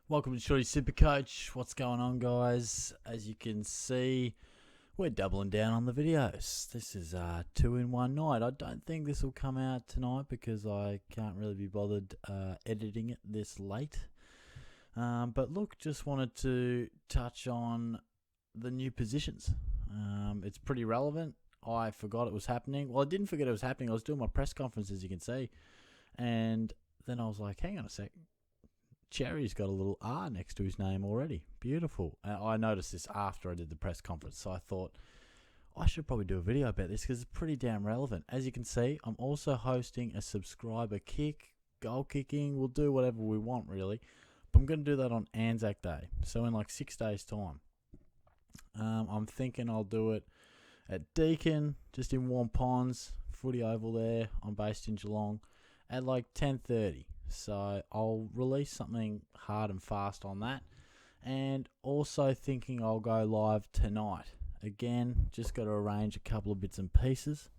Welcome to Shorty SuperCoach. What's going on, guys? As you can see, we're doubling down on the videos. This is two in one night. I don't think this will come out tonight because I can't really be bothered editing it this late. But look, just wanted to touch on the new positions. It's pretty relevant. I forgot it was happening. Well, I didn't forget it was happening. I was doing my press conference, as you can see. And then I was like, hang on a sec. Cherry's got a little R next to his name already. Beautiful. I noticed this after I did the press conference, so I thought I should probably do a video about this because it's pretty damn relevant. As you can see, I'm also hosting a subscriber kick, goal kicking. We'll do whatever we want, really. But I'm going to do that on Anzac Day, so in like 6 days' time. I'm thinking I'll do it at Deakin, just in Warm Ponds, footy oval there. I'm based in Geelong, at like 10:30. So I'll release something hard and fast on that. And also thinking I'll go live tonight. Again, just got to arrange a couple of bits and pieces.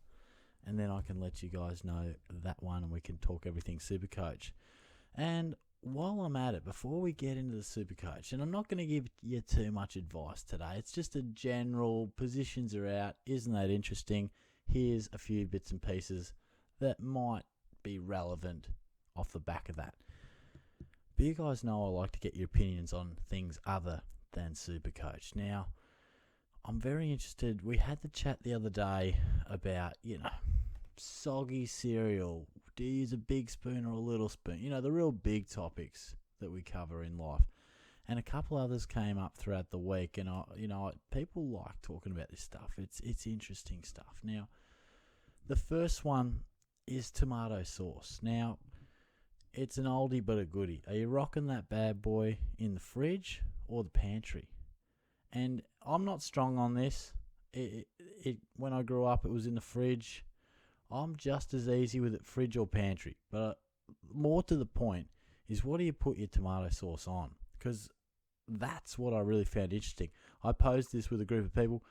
And then I can let you guys know that one and we can talk everything SuperCoach. And while I'm at it, before we get into the SuperCoach, and I'm not going to give you too much advice today. It's just a general, positions are out. Isn't that interesting? Here's a few bits and pieces that might be relevant off the back of that. But you guys know I like to get your opinions on things other than SuperCoach. Now, I'm very interested. We had the chat the other day about, soggy cereal. Do you use a big spoon or a little spoon? The real big topics that we cover in life. And a couple others came up throughout the week, and people like talking about this stuff. It's interesting stuff. Now, the first one is tomato sauce. Now, it's an oldie but a goodie. Are you rocking that bad boy in the fridge or the pantry? And I'm not strong on this. When I grew up, it was in the fridge. I'm just as easy with it, fridge or pantry. But more to the point is, what do you put your tomato sauce on? Because that's what I really found interesting. I posed this with a group of people,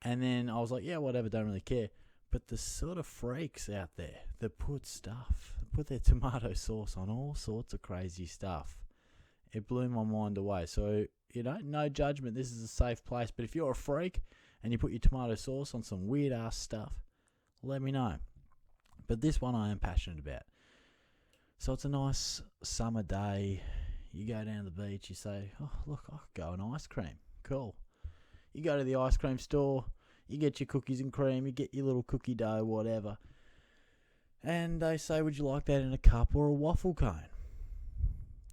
and then I was like, yeah, whatever, don't really care. But the sort of freaks out there that put their tomato sauce on all sorts of crazy stuff. It blew my mind away. So, no judgment. This is a safe place. But if you're a freak and you put your tomato sauce on some weird ass stuff, let me know. But this one I am passionate about. So it's a nice summer day. You go down to the beach. You say, oh, look, I could go an ice cream. Cool. You go to the ice cream store. You get your cookies and cream, you get your little cookie dough, whatever. And they say, would you like that in a cup or a waffle cone?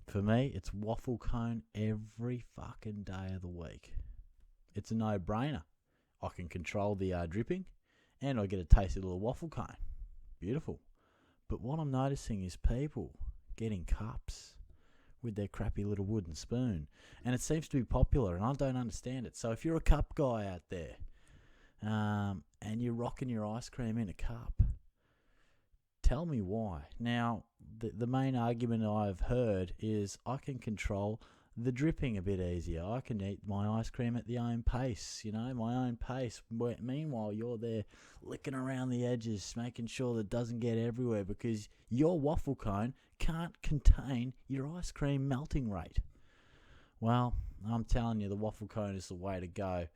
For me, it's waffle cone every fucking day of the week. It's a no-brainer. I can control the dripping, and I get a tasty little waffle cone. Beautiful. But what I'm noticing is people getting cups with their crappy little wooden spoon. And it seems to be popular, and I don't understand it. So if you're a cup guy out there, and you're rocking your ice cream in a cup, tell me why. Now, the main argument I've heard is I can control the dripping a bit easier. I can eat my ice cream at my own pace, my own pace. Meanwhile, you're there licking around the edges, making sure that it doesn't get everywhere because your waffle cone can't contain your ice cream melting rate. Well, I'm telling you, the waffle cone is the way to go.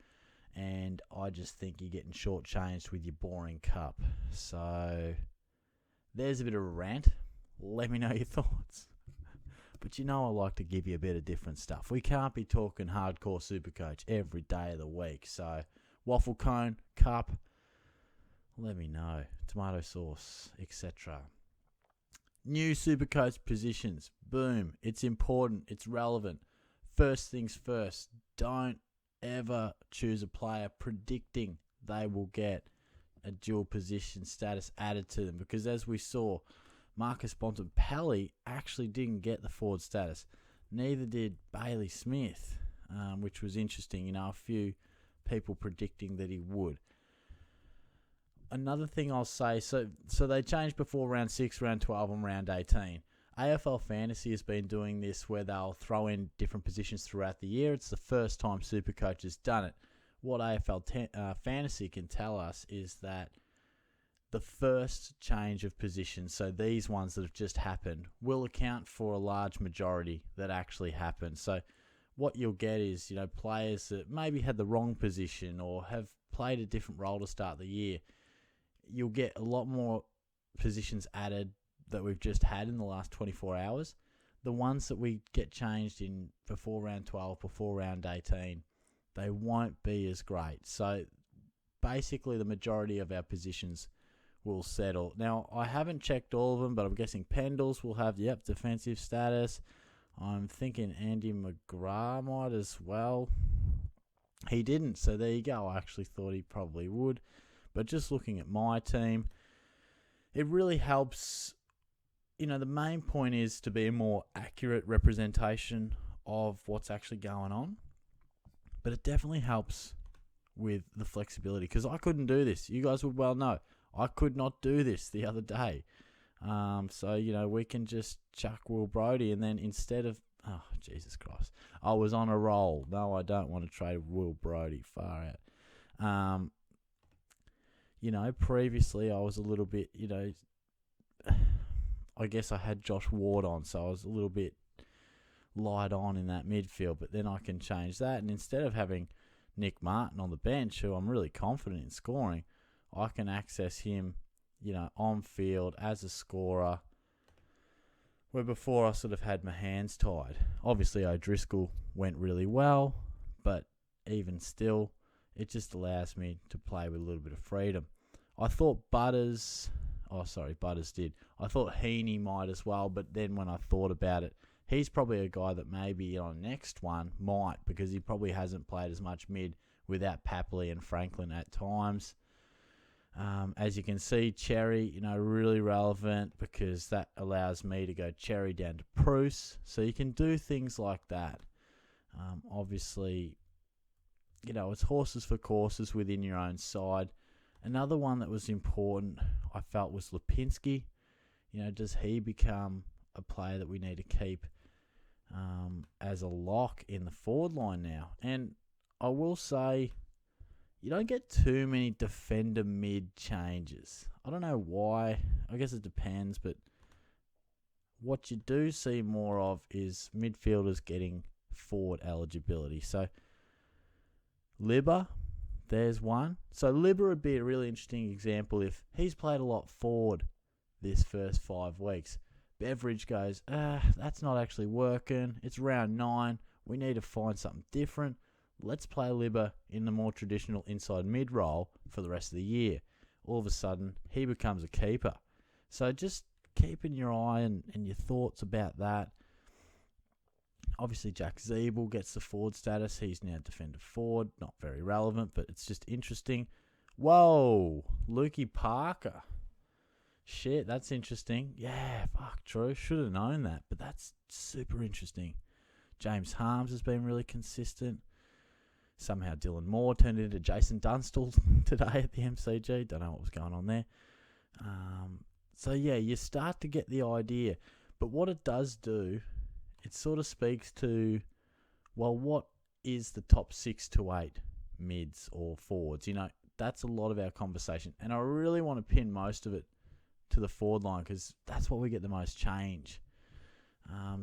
And I just think you're getting shortchanged with your boring cup. So there's a bit of a rant. Let me know your thoughts. But I like to give you a bit of different stuff. We can't be talking hardcore SuperCoach every day of the week. So waffle cone, cup, let me know. Tomato sauce, etc. New SuperCoach positions. Boom. It's important. It's relevant. First things first. Don't ever choose a player predicting they will get a dual position status added to them, because as we saw, Marcus Bontempelli actually didn't get the forward status. Neither did Bailey Smith, which was interesting. A few people predicting that he would. Another thing I'll say, so they changed before round 6, round 12 and round 18. AFL Fantasy has been doing this where they'll throw in different positions throughout the year. It's the first time SuperCoach has done it. What AFL Fantasy can tell us is that the first change of position, so these ones that have just happened, will account for a large majority that actually happen. So what you'll get is, players that maybe had the wrong position or have played a different role to start the year. You'll get a lot more positions added that we've just had in the last 24 hours. The ones that we get changed in before round 12, before round 18, they won't be as great. So basically the majority of our positions will settle. Now, I haven't checked all of them, but I'm guessing Pendles will have, defensive status. I'm thinking Andy McGrath might as well. He didn't, so there you go. I actually thought he probably would. But just looking at my team, it really helps. The main point is to be a more accurate representation of what's actually going on. But it definitely helps with the flexibility, because I couldn't do this. You guys would well know. I could not do this the other day. So, we can just chuck Will Brodie, and then instead of, oh, Jesus Christ, I was on a roll. No, I don't want to trade Will Brodie, far out. Previously I was a little bit, I guess I had Josh Ward on, so I was a little bit light on in that midfield, but then I can change that, and instead of having Nick Martin on the bench, who I'm really confident in scoring, I can access him, on field as a scorer, where before I sort of had my hands tied. Obviously, O'Driscoll went really well, but even still, it just allows me to play with a little bit of freedom. I thought Butters did. I thought Heaney might as well, but then when I thought about it, he's probably a guy that maybe on next one might, because he probably hasn't played as much mid without Papley and Franklin at times. As you can see, Cherry, really relevant, because that allows me to go Cherry down to Bruce. So you can do things like that. Obviously, it's horses for courses within your own side. Another one that was important, I felt, was Lipinski. Does he become a player that we need to keep as a lock in the forward line now? And I will say, you don't get too many defender mid changes. I don't know why. I guess it depends, but what you do see more of is midfielders getting forward eligibility. So Libba, there's one. So Libba would be a really interesting example if he's played a lot forward this first 5 weeks. Beveridge goes, that's not actually working. It's round 9. We need to find something different. Let's play Libba in the more traditional inside mid role for the rest of the year. All of a sudden, he becomes a keeper. So just keeping your eye and your thoughts about that. Obviously, Jack Zeeble gets the forward status. He's now defender forward. Not very relevant, but it's just interesting. Whoa, Lukey Parker. Shit, that's interesting. Yeah, fuck, true. Should have known that, but that's super interesting. James Harms has been really consistent. Somehow Dylan Moore turned into Jason Dunstall today at the MCG. Don't know what was going on there. So, yeah, you start to get the idea. But what it does do, it sort of speaks to, well, what is the top 6 to 8 mids or forwards? That's a lot of our conversation. And I really want to pin most of it to the forward line, because that's what we get the most change.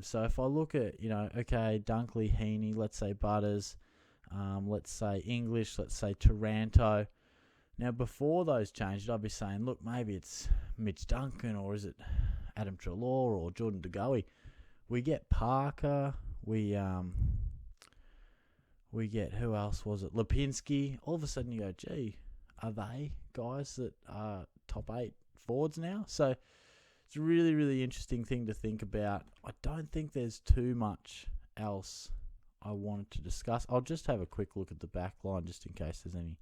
So if I look at, okay, Dunkley, Heaney, let's say Butters, let's say English, let's say Taranto. Now, before those changes, I'd be saying, look, maybe it's Mitch Duncan, or is it Adam Treloar or Jordan De Goey? We get Parker, we get, who else was it? Lipinski. All of a sudden you go, gee, are they guys that are top 8 forwards now? So it's a really, really interesting thing to think about. I don't think there's too much else I wanted to discuss. I'll just have a quick look at the back line just in case there's any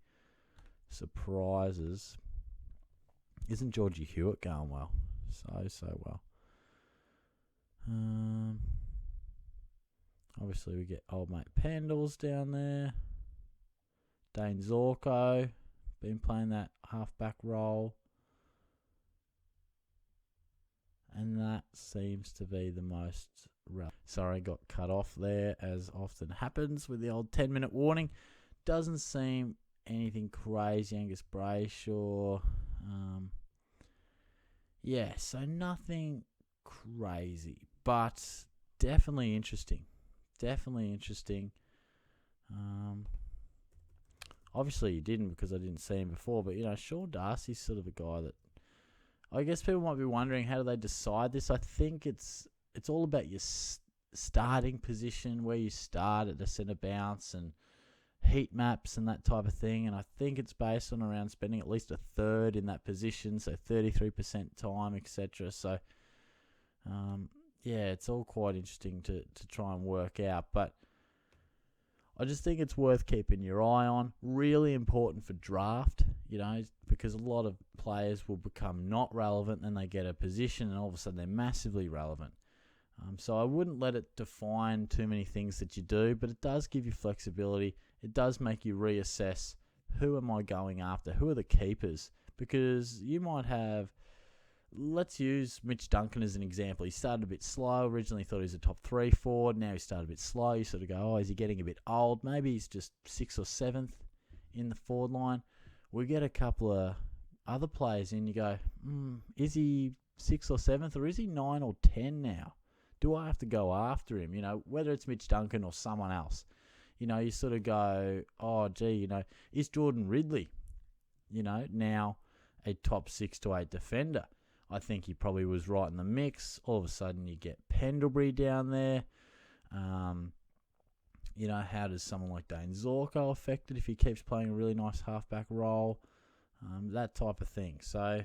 surprises. Isn't Georgie Hewitt going well? So well. Obviously we get old mate Pendles down there. Dane Zorko, been playing that half-back role. And that seems to be the most Sorry, got cut off there, as often happens with the old 10-minute warning. Doesn't seem anything crazy. Angus Brayshaw. Yeah, so nothing crazy, but definitely interesting. Definitely interesting. Obviously, you didn't because I didn't see him before, but Sean Darcy's sort of a guy that I guess people might be wondering, how do they decide this? I think it's all about your starting position, where you start at the centre bounce and heat maps and that type of thing. And I think it's based on around spending at least a third in that position, so 33% time, etc. So, yeah, it's all quite interesting to try and work out. But I just think it's worth keeping your eye on. Really important for draft, because a lot of players will become not relevant, then they get a position, and all of a sudden they're massively relevant. So I wouldn't let it define too many things that you do, but it does give you flexibility. It does make you reassess, who am I going after? Who are the keepers? Because you might have, let's use Mitch Duncan as an example. He started a bit slow. Originally thought he was a top 3 forward. Now he started a bit slow. You sort of go, is he getting a bit old? Maybe he's just 6th or 7th in the forward line. We get a couple of other players in. You go, is he 6th or 7th, or is he 9 or 10 now? Do I have to go after him? Whether it's Mitch Duncan or someone else. You sort of go, is Jordan Ridley, now a top 6 to 8 defender? I think he probably was right in the mix. All of a sudden you get Pendlebury down there. How does someone like Dane Zorko affect it if he keeps playing a really nice halfback role? That type of thing. So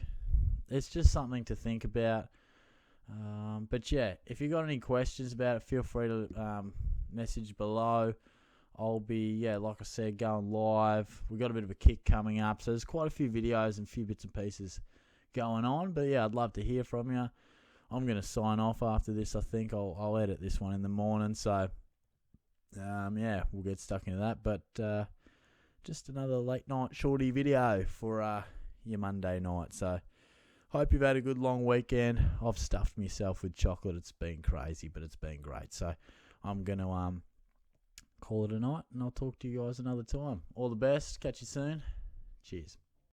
it's just something to think about. But yeah, if you got any questions about it, feel free to message below. I'll be, like I said, going live. We've got a bit of a kick coming up, so there's quite a few videos and a few bits and pieces going on. But yeah, I'd love to hear from you. I'm going to sign off after this. I think I'll edit this one in the morning. So we'll get stuck into that. But just another late night shorty video for your Monday night. So hope you've had a good long weekend. I've stuffed myself with chocolate. It's been crazy, but it's been great. So I'm going to call it a night, and I'll talk to you guys another time. All the best. Catch you soon. Cheers.